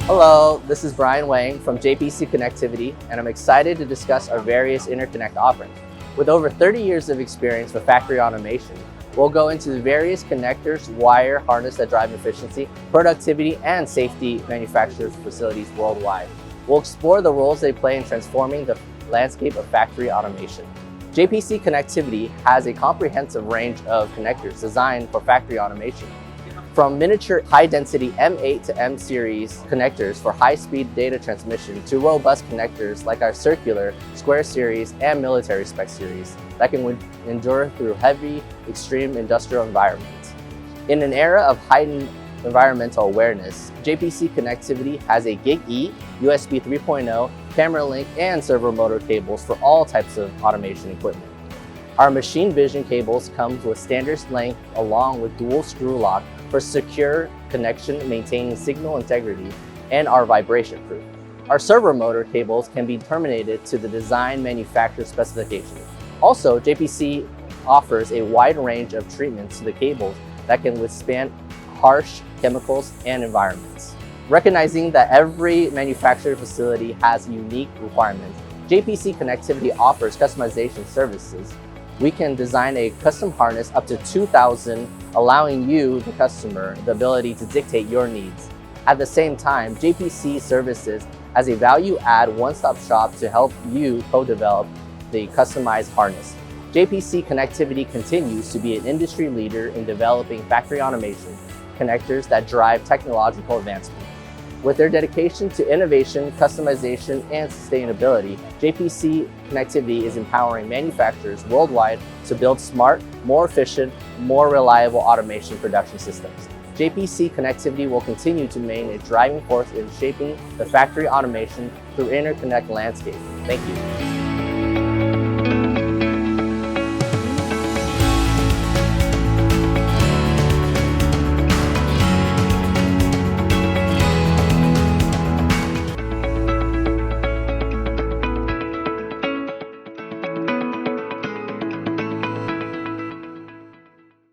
Hello, this is Brian Wang from JPC Connectivity, and I'm excited to discuss our various interconnect offerings. With over 30 years of experience with factory automation, we'll go into the various connectors, wire, harness that drive efficiency, productivity, and safety manufacturers' facilities worldwide. We'll explore the roles they play in transforming the landscape of factory automation. JPC Connectivity has a comprehensive range of connectors designed for factory automation. From miniature high-density M8 to M series connectors for high-speed data transmission to robust connectors like our circular, square series, and military spec series that can endure through heavy, extreme industrial environments. In an era of heightened environmental awareness, JPC Connectivity has a Gig-E, USB 3.0, camera link, and servo motor cables for all types of automation equipment. Our machine vision cables come with standard length along with dual screw lock for secure connection, maintaining signal integrity, and are vibration proof. Our servo motor cables can be terminated to the design manufacturer specification. Also, JPC offers a wide range of treatments to the cables that can withstand harsh chemicals and environments. Recognizing that every manufacturer facility has unique requirements, JPC Connectivity offers customization services. We can design a custom harness up to 2,000, allowing you, the customer, the ability to dictate your needs. At the same time, JPC Services has a value-add one-stop shop to help you co-develop the customized harness. JPC Connectivity continues to be an industry leader in developing factory automation connectors that drive technological advancement. With their dedication to innovation, customization, and sustainability, JPC Connectivity is empowering manufacturers worldwide to build smart, more efficient, more reliable automation production systems. JPC Connectivity will continue to remain a driving force in shaping the factory automation through interconnect landscape. Thank you.